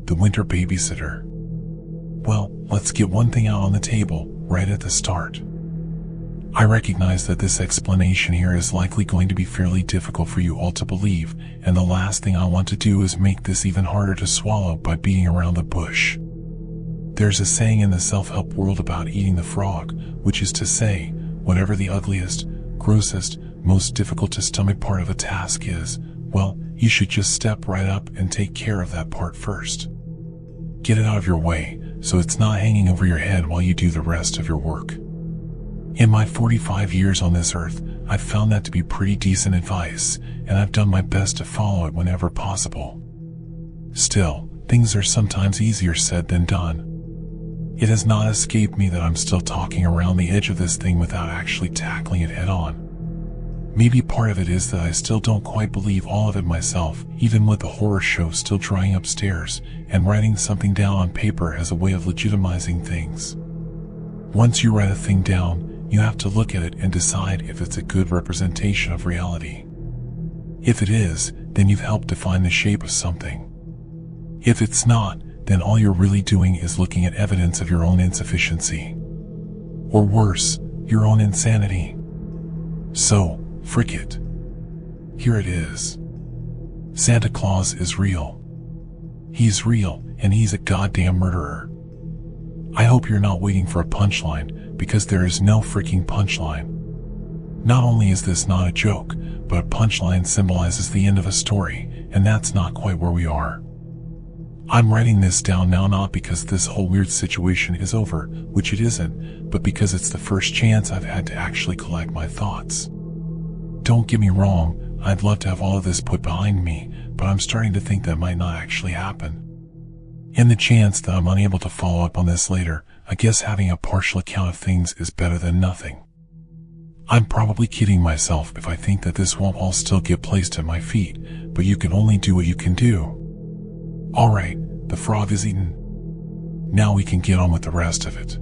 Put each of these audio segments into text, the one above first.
The winter babysitter. Well, let's get one thing out on the table right at the start. I recognize that this explanation here is likely going to be fairly difficult for you all to believe, and the last thing I want to do is make this even harder to swallow by beating around the bush. There's a saying in the self-help world about eating the frog, which is to say, whatever the ugliest, grossest, most difficult to stomach part of a task is, well, you should just step right up and take care of that part first. Get it out of your way, so it's not hanging over your head while you do the rest of your work. In my 45 years on this earth, I've found that to be pretty decent advice, and I've done my best to follow it whenever possible. Still, things are sometimes easier said than done. It has not escaped me that I'm still talking around the edge of this thing without actually tackling it head on. Maybe part of it is that I still don't quite believe all of it myself, even with the horror show still drying upstairs, and writing something down on paper as a way of legitimizing things. Once you write a thing down, you have to look at it and decide if it's a good representation of reality. If it is, then you've helped define the shape of something. If it's not, then all you're really doing is looking at evidence of your own insufficiency. Or worse, your own insanity. So, frick it. Here it is. Santa Claus is real. He's real, and he's a goddamn murderer. I hope you're not waiting for a punchline, because there is no freaking punchline. Not only is this not a joke, but a punchline symbolizes the end of a story, and that's not quite where we are. I'm writing this down now not because this whole weird situation is over, which it isn't, but because it's the first chance I've had to actually collect my thoughts. Don't get me wrong, I'd love to have all of this put behind me, but I'm starting to think that might not actually happen. In the chance that I'm unable to follow up on this later, I guess having a partial account of things is better than nothing. I'm probably kidding myself if I think that this won't all still get placed at my feet, but you can only do what you can do. Alright, the frog is eaten. Now we can get on with the rest of it.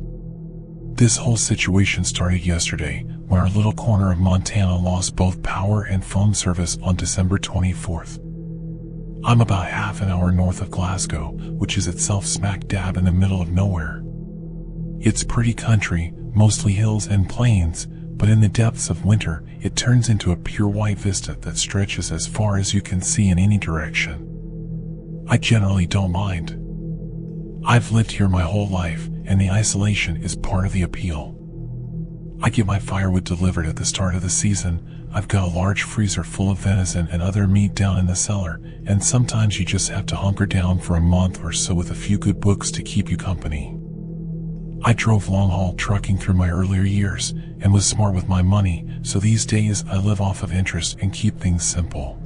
This whole situation started yesterday, when our little corner of Montana lost both power and phone service on December 24th. I'm about half an hour north of Glasgow, which is itself smack dab in the middle of nowhere. It's pretty country, mostly hills and plains, but in the depths of winter, it turns into a pure white vista that stretches as far as you can see in any direction. I generally don't mind. I've lived here my whole life, and the isolation is part of the appeal. I get my firewood delivered at the start of the season. I've got a large freezer full of venison and other meat down in the cellar, and sometimes you just have to hunker down for a month or so with a few good books to keep you company. I drove long-haul trucking through my earlier years, and was smart with my money, so these days I live off of interest and keep things simple.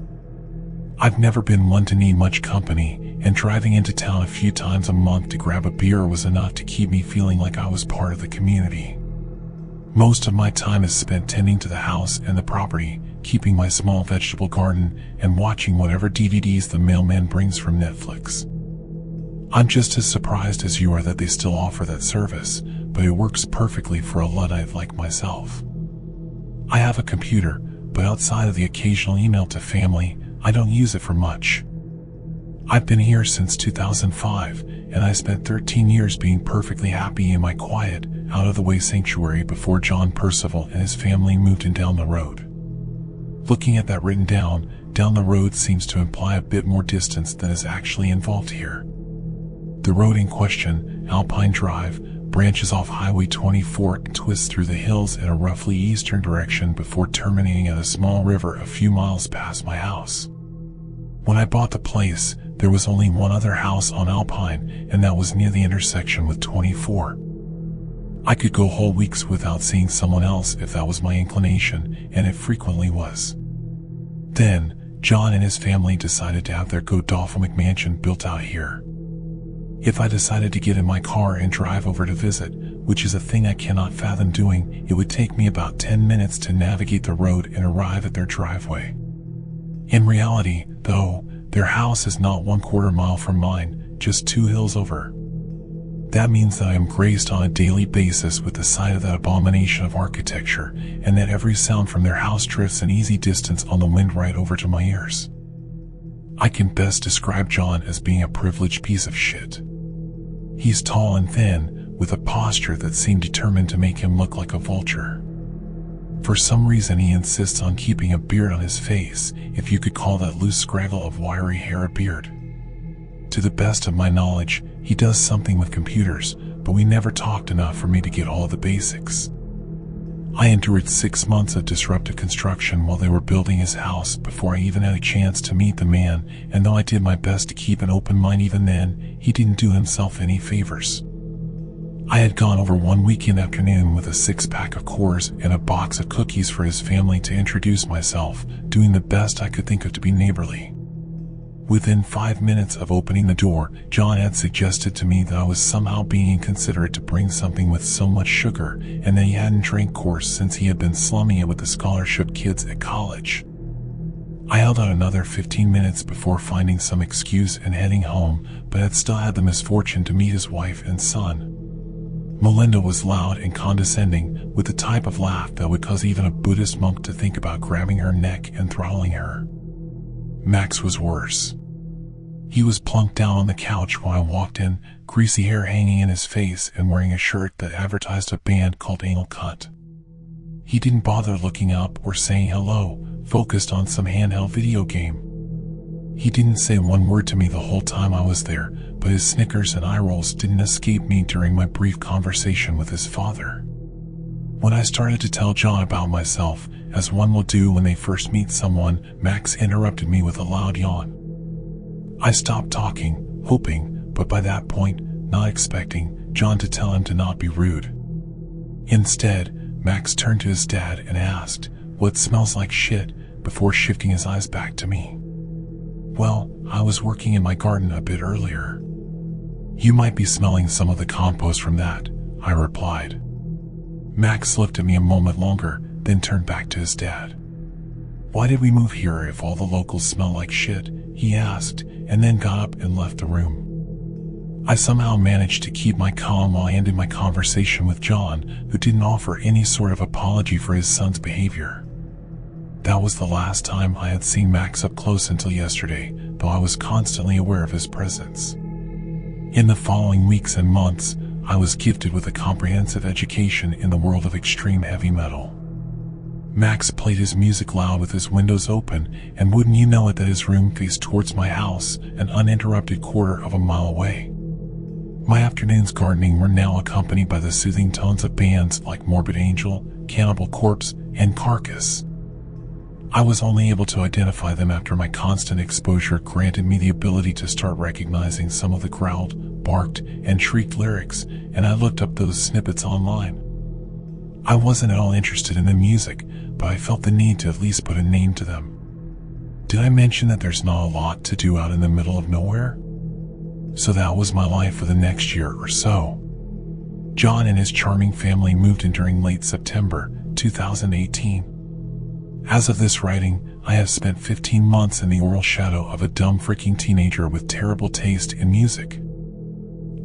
I've never been one to need much company, and driving into town a few times a month to grab a beer was enough to keep me feeling like I was part of the community. Most of my time is spent tending to the house and the property, keeping my small vegetable garden, and watching whatever DVDs the mailman brings from Netflix. I'm just as surprised as you are that they still offer that service, but it works perfectly for a Luddite like myself. I have a computer, but outside of the occasional email to family, I don't use it for much. I've been here since 2005, and I spent 13 years being perfectly happy in my quiet, out-of-the-way sanctuary before John Percival and his family moved in down the road. Looking at that written down the road seems to imply a bit more distance than is actually involved here. The road in question, Alpine Drive, branches off Highway 24 and twists through the hills in a roughly eastern direction before terminating at a small river a few miles past my house. When I bought the place, there was only one other house on Alpine, and that was near the intersection with 24. I could go whole weeks without seeing someone else if that was my inclination, and it frequently was. Then, John and his family decided to have their Godolphin McMansion built out here. If I decided to get in my car and drive over to visit, which is a thing I cannot fathom doing, it would take me about 10 minutes to navigate the road and arrive at their driveway. In reality, though, their house is not 1/4 mile from mine, just 2 hills over. That means that I am graced on a daily basis with the sight of that abomination of architecture, and that every sound from their house drifts an easy distance on the wind right over to my ears. I can best describe John as being a privileged piece of shit. He's tall and thin, with a posture that seemed determined to make him look like a vulture. For some reason he insists on keeping a beard on his face, if you could call that loose scraggle of wiry hair a beard. To the best of my knowledge, he does something with computers, but we never talked enough for me to get all the basics. I endured 6 months of disruptive construction while they were building his house before I even had a chance to meet the man, and though I did my best to keep an open mind even then, he didn't do himself any favors. I had gone over one weekend afternoon with a 6-pack of Coors and a box of cookies for his family to introduce myself, doing the best I could think of to be neighborly. Within 5 minutes of opening the door, John had suggested to me that I was somehow being inconsiderate to bring something with so much sugar, and that he hadn't drank Coors since he had been slumming it with the scholarship kids at college. I held out another 15 minutes before finding some excuse and heading home, but had still had the misfortune to meet his wife and son. Melinda was loud and condescending, with the type of laugh that would cause even a Buddhist monk to think about grabbing her neck and throttling her. Max was worse. He was plunked down on the couch while I walked in, greasy hair hanging in his face and wearing a shirt that advertised a band called Anal Cunt. He didn't bother looking up or saying hello, focused on some handheld video game. He didn't say one word to me the whole time I was there, but his snickers and eye rolls didn't escape me during my brief conversation with his father. When I started to tell John about myself, as one will do when they first meet someone, Max interrupted me with a loud yawn. I stopped talking, hoping, but by that point, not expecting, John to tell him to not be rude. Instead, Max turned to his dad and asked, "What smells like shit?" before shifting his eyes back to me. "Well, I was working in my garden a bit earlier." "You might be smelling some of the compost from that," I replied. Max looked at me a moment longer, then turned back to his dad. "Why did we move here if all the locals smell like shit?" he asked, and then got up and left the room. I somehow managed to keep my calm while I ended my conversation with John, who didn't offer any sort of apology for his son's behavior. That was the last time I had seen Max up close until yesterday, though I was constantly aware of his presence. In the following weeks and months, I was gifted with a comprehensive education in the world of extreme heavy metal. Max played his music loud with his windows open, and wouldn't you know it that his room faced towards my house, an uninterrupted quarter of a mile away. My afternoons gardening were now accompanied by the soothing tones of bands like Morbid Angel, Cannibal Corpse, and Carcass. I was only able to identify them after my constant exposure granted me the ability to start recognizing some of the growled, barked, and shrieked lyrics, and I looked up those snippets online. I wasn't at all interested in the music, but I felt the need to at least put a name to them. Did I mention that there's not a lot to do out in the middle of nowhere? So that was my life for the next year or so. John and his charming family moved in during late September 2018. As of this writing, I have spent 15 months in the oral shadow of a dumb freaking teenager with terrible taste in music.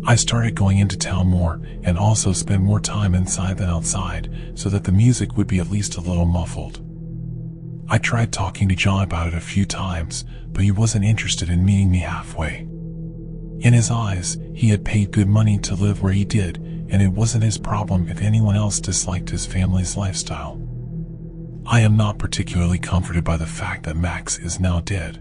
I started going into town more, and also spent more time inside than outside, so that the music would be at least a little muffled. I tried talking to John about it a few times, but he wasn't interested in meeting me halfway. In his eyes, he had paid good money to live where he did, and it wasn't his problem if anyone else disliked his family's lifestyle. I am not particularly comforted by the fact that Max is now dead.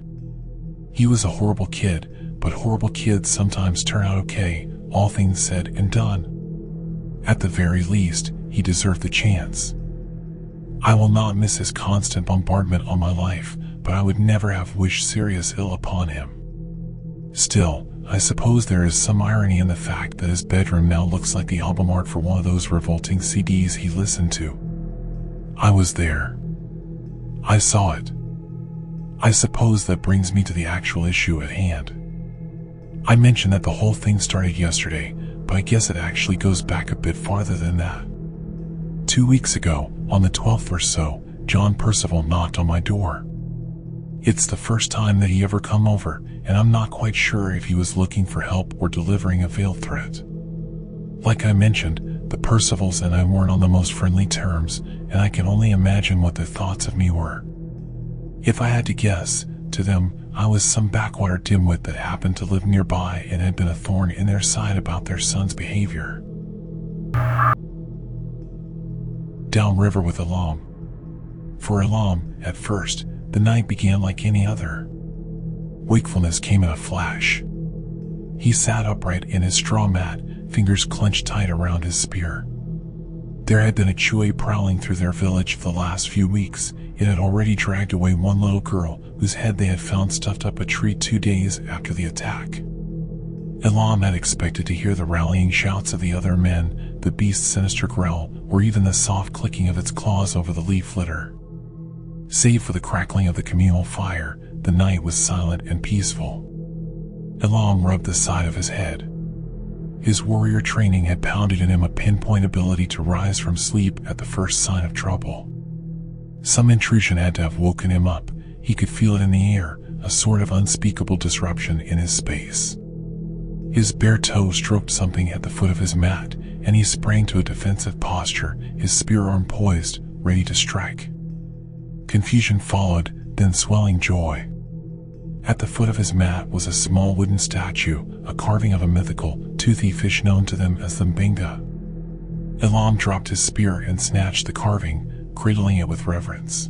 He was a horrible kid, but horrible kids sometimes turn out okay, all things said and done. At the very least, he deserved the chance. I will not miss his constant bombardment on my life, but I would never have wished serious ill upon him. Still, I suppose there is some irony in the fact that his bedroom now looks like the album art for one of those revolting CDs he listened to. I was there. I saw it. I suppose that brings me to the actual issue at hand. I mentioned that the whole thing started yesterday, but I guess it actually goes back a bit farther than that. 2 weeks ago, on the 12th or so, John Percival knocked on my door. It's the first time that he ever come over, and I'm not quite sure if he was looking for help or delivering a veiled threat. Like I mentioned, the Percivals and I weren't on the most friendly terms, and I can only imagine what their thoughts of me were. If I had to guess, to them, I was some backwater dimwit that happened to live nearby and had been a thorn in their side about their son's behavior. Downriver with Elam. For Elam, at first, the night began like any other. Wakefulness came in a flash. He sat upright in his straw mat, fingers clenched tight around his spear. There had been a Chue prowling through their village for the last few weeks. It had already dragged away one little girl, whose head they had found stuffed up a tree 2 days after the attack. Elam had expected to hear the rallying shouts of the other men, the beast's sinister growl, or even the soft clicking of its claws over the leaf litter. Save for the crackling of the communal fire, the night was silent and peaceful. Elam rubbed the side of his head. His warrior training had pounded in him a pinpoint ability to rise from sleep at the first sign of trouble. Some intrusion had to have woken him up. He could feel it in the air, a sort of unspeakable disruption in his space. His bare toe stroked something at the foot of his mat, and he sprang to a defensive posture, his spear arm poised, ready to strike. Confusion followed, then swelling joy. At the foot of his mat was a small wooden statue, a carving of a mythical, toothy fish known to them as the Mbinga. Elam dropped his spear and snatched the carving, cradling it with reverence.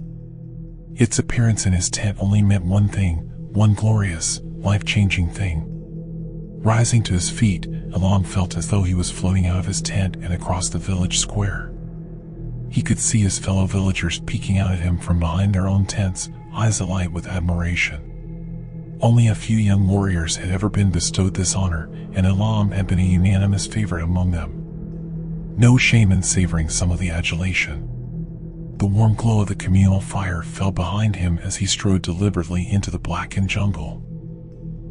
Its appearance in his tent only meant one thing, one glorious, life-changing thing. Rising to his feet, Elam felt as though he was floating out of his tent and across the village square. He could see his fellow villagers peeking out at him from behind their own tents, eyes alight with admiration. Only a few young warriors had ever been bestowed this honor, and Elam had been a unanimous favorite among them. No shame in savoring some of the adulation. The warm glow of the communal fire fell behind him as he strode deliberately into the blackened jungle.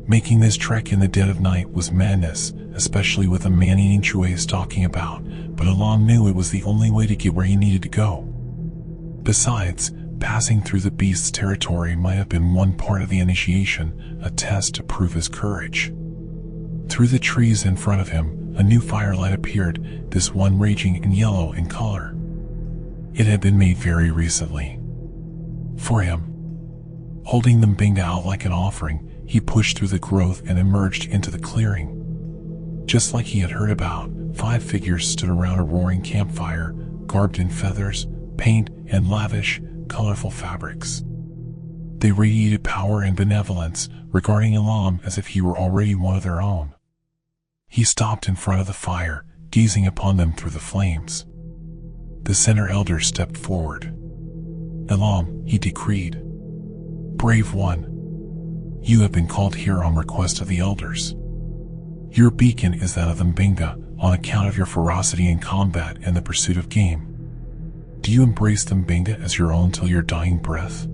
Making this trek in the dead of night was madness, especially with a man-eating Chue stalking about, but Elam knew it was the only way to get where he needed to go. Besides, passing through the beast's territory might have been one part of the initiation, a test to prove his courage. Through the trees in front of him, a new firelight appeared, this one raging in yellow in color. It had been made very recently. For him. Holding the Mbinga out like an offering, he pushed through the growth and emerged into the clearing. Just like he had heard about, 5 figures stood around a roaring campfire, garbed in feathers, paint, and lavish, colorful fabrics. They radiated power and benevolence, regarding Elam as if he were already one of their own. He stopped in front of the fire, gazing upon them through the flames. The center elder stepped forward. "Elam," he decreed. "Brave one. You have been called here on request of the elders. Your beacon is that of the Mbinga, on account of your ferocity in combat and the pursuit of game. Do you embrace the Mbinga as your own till your dying breath?"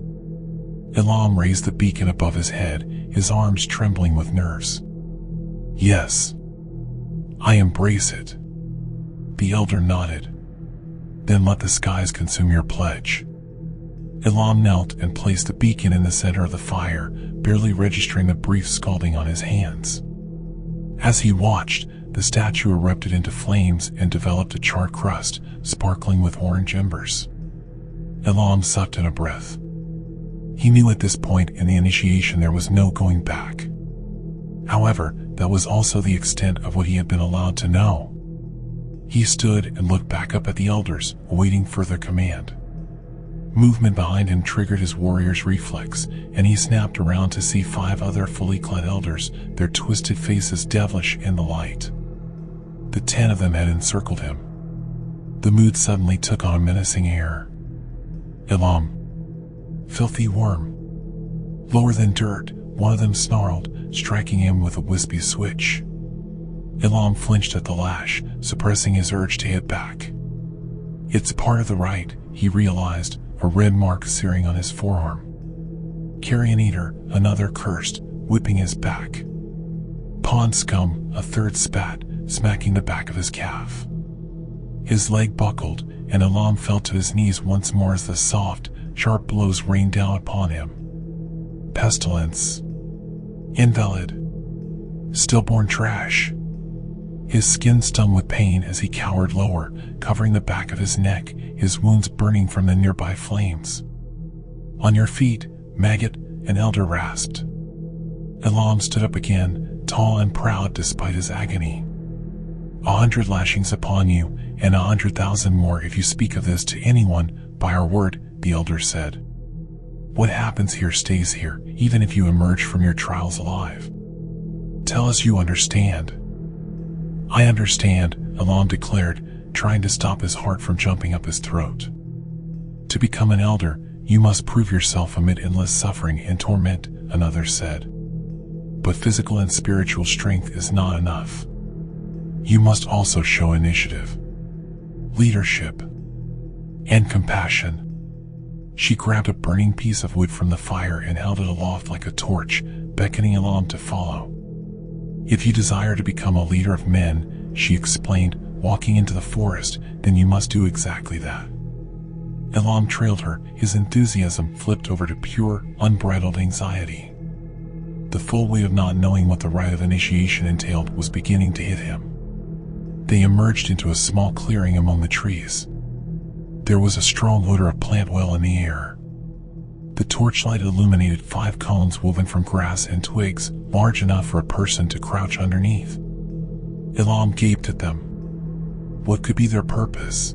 Elam raised the beacon above his head, his arms trembling with nerves. "Yes. I embrace it." The elder nodded. "Then let the skies consume your pledge." Elam knelt and placed the beacon in the center of the fire, barely registering the brief scalding on his hands. As he watched, the statue erupted into flames and developed a charred crust, sparkling with orange embers. Elam sucked in a breath. He knew at this point in the initiation there was no going back. However, that was also the extent of what he had been allowed to know. He stood and looked back up at the elders, awaiting further command. Movement behind him triggered his warrior's reflex, and he snapped around to see 5 other fully clad elders, their twisted faces devilish in the light. The 10 of them had encircled him. The mood suddenly took on a menacing air. "Elam, filthy worm." Lower than dirt, one of them snarled, striking him with a wispy switch. Elam flinched at the lash, suppressing his urge to hit back. It's part of the rite, he realized, a red mark searing on his forearm. "Carrion eater," another cursed, whipping his back. "Pond scum," a third spat, smacking the back of his calf. His leg buckled, and Elam fell to his knees once more as the soft, sharp blows rained down upon him. Pestilence. Invalid. Stillborn trash. His skin stung with pain as he cowered lower, covering the back of his neck, his wounds burning from the nearby flames. "On your feet, maggot," an elder rasped. Elam stood up again, tall and proud despite his agony. 100 lashings upon you, and 100,000 more if you speak of this to anyone, by our word, the elder said. What happens here stays here, even if you emerge from your trials alive. Tell us you understand. I understand, Elam declared, trying to stop his heart from jumping up his throat. To become an elder, you must prove yourself amid endless suffering and torment, another said. But physical and spiritual strength is not enough. You must also show initiative, leadership, and compassion. She grabbed a burning piece of wood from the fire and held it aloft like a torch, beckoning Elam to follow. If you desire to become a leader of men, she explained, walking into the forest, then you must do exactly that. Elam trailed her, his enthusiasm flipped over to pure, unbridled anxiety. The full weight of not knowing what the rite of initiation entailed was beginning to hit him. They emerged into a small clearing among the trees. There was a strong odor of plant oil in the air. The torchlight illuminated 5 cones woven from grass and twigs, large enough for a person to crouch underneath. Elam gaped at them. What could be their purpose?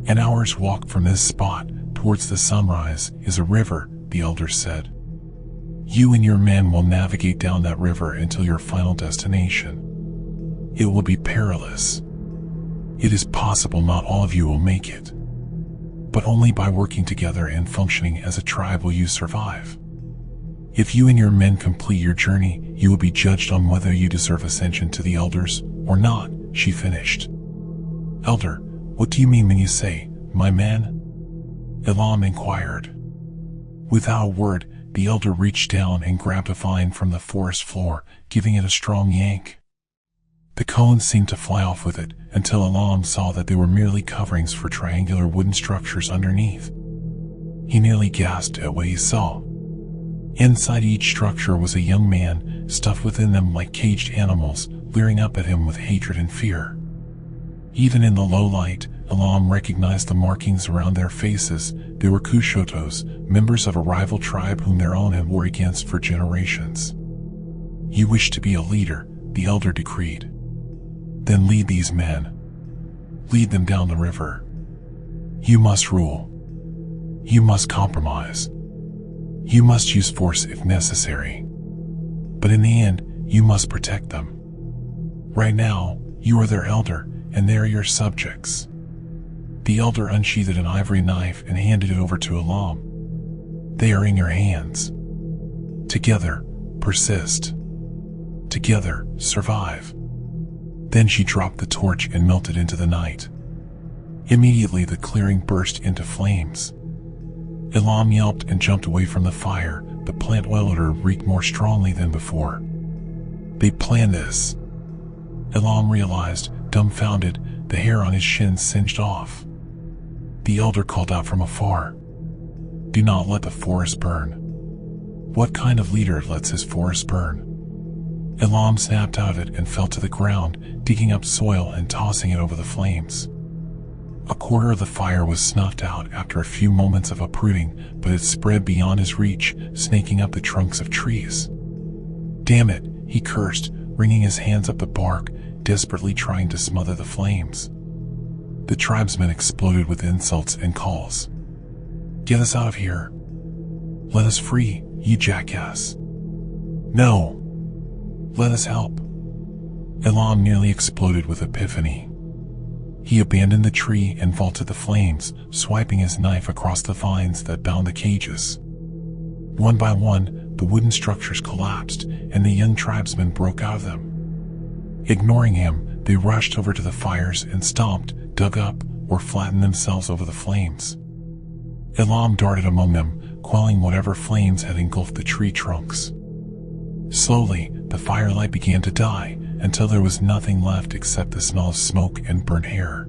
An hour's walk from this spot, towards the sunrise, is a river, the elder said. You and your men will navigate down that river until your final destination. It will be perilous. It is possible not all of you will make it. But only by working together and functioning as a tribe will you survive. If you and your men complete your journey, you will be judged on whether you deserve ascension to the elders or not, she finished. Elder, what do you mean when you say, my men? Elam inquired. Without a word, the elder reached down and grabbed a vine from the forest floor, giving it a strong yank. The cones seemed to fly off with it, until Elam saw that they were merely coverings for triangular wooden structures underneath. He nearly gasped at what he saw. Inside each structure was a young man, stuffed within them like caged animals, leering up at him with hatred and fear. Even in the low light, Elam recognized the markings around their faces. They were Kushotos, members of a rival tribe whom their own had warred against for generations. You wish to be a leader, the elder decreed. Then lead these men. Lead them down the river. You must rule. You must compromise. You must use force if necessary. But in the end, you must protect them. Right now, you are their elder, and they are your subjects. The elder unsheathed an ivory knife and handed it over to Elam. They are in your hands. Together, persist. Together, survive. Then she dropped the torch and melted into the night. Immediately the clearing burst into flames. Elam yelped and jumped away from the fire. The plant oil odor reeked more strongly than before. They planned this. Elam realized, dumbfounded, the hair on his shins singed off. The elder called out from afar. Do not let the forest burn. What kind of leader lets his forest burn? Elam snapped out of it and fell to the ground, digging up soil and tossing it over the flames. A quarter of the fire was snuffed out after a few moments of uprooting, but it spread beyond his reach, snaking up the trunks of trees. Damn it, he cursed, wringing his hands up the bark, desperately trying to smother the flames. The tribesmen exploded with insults and calls. Get us out of here. Let us free, you jackass. No. Let us help. Elam nearly exploded with epiphany. He abandoned the tree and vaulted the flames, swiping his knife across the vines that bound the cages. One by one, the wooden structures collapsed, and the young tribesmen broke out of them. Ignoring him, they rushed over to the fires and stomped, dug up, or flattened themselves over the flames. Elam darted among them, quelling whatever flames had engulfed the tree trunks. Slowly, the firelight began to die, until there was nothing left except the smell of smoke and burnt hair.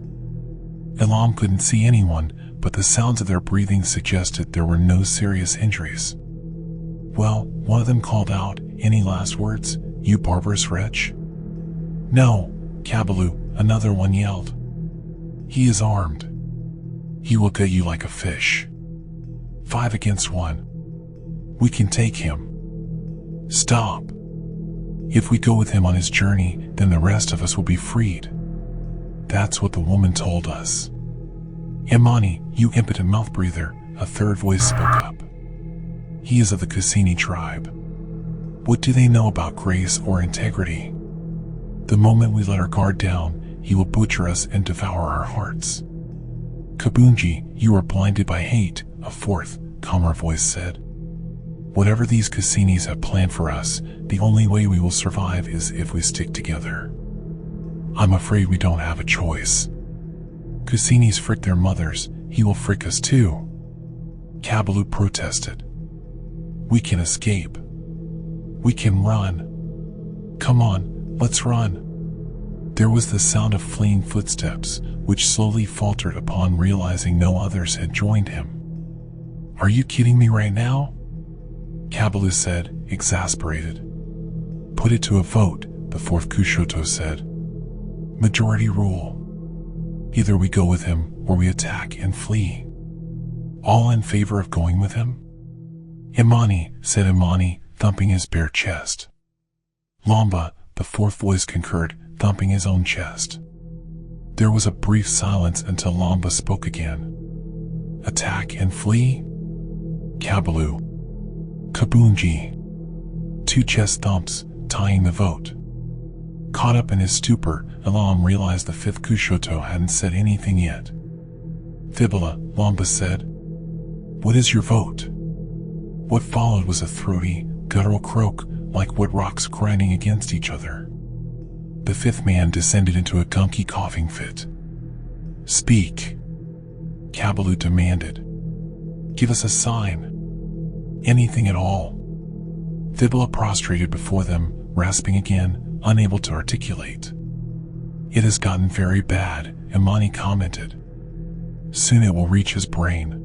Elam couldn't see anyone, but the sounds of their breathing suggested there were no serious injuries. Well, one of them called out, any last words, you barbarous wretch? No, Kabaloo, another one yelled. He is armed. He will gut you like a fish. 5 against 1. We can take him. Stop. If we go with him on his journey, then the rest of us will be freed. That's what the woman told us. Imani, you impotent mouth breather, a third voice spoke up. He is of the Cassini tribe. What do they know about grace or integrity? The moment we let our guard down, he will butcher us and devour our hearts. Kabunji, you are blinded by hate, a fourth, calmer voice said. Whatever these Cassinis have planned for us, the only way we will survive is if we stick together. I'm afraid we don't have a choice. Cassinis frick their mothers, he will frick us too. Kabalu protested. We can escape. We can run. Come on, let's run. There was the sound of fleeing footsteps, which slowly faltered upon realizing no others had joined him. Are you kidding me right now? Kabalu said, exasperated. Put it to a vote, the fourth Kushoto said. Majority rule. Either we go with him, or we attack and flee. All in favor of going with him? Imani, said Imani, thumping his bare chest. Lamba, the fourth voice concurred, thumping his own chest. There was a brief silence until Lamba spoke again. Attack and flee? Kabalu. Kabunji. Two chest thumps, tying the vote. Caught up in his stupor, Elam realized the fifth Kushoto hadn't said anything yet. Fibula, Lamba said. What is your vote? What followed was a throaty, guttural croak, like wood rocks grinding against each other. The fifth man descended into a gunky coughing fit. Speak, Kabalu demanded. Give us a sign. Anything at all. Fibula prostrated before them, rasping again, unable to articulate. It has gotten very bad, Imani commented. Soon it will reach his brain.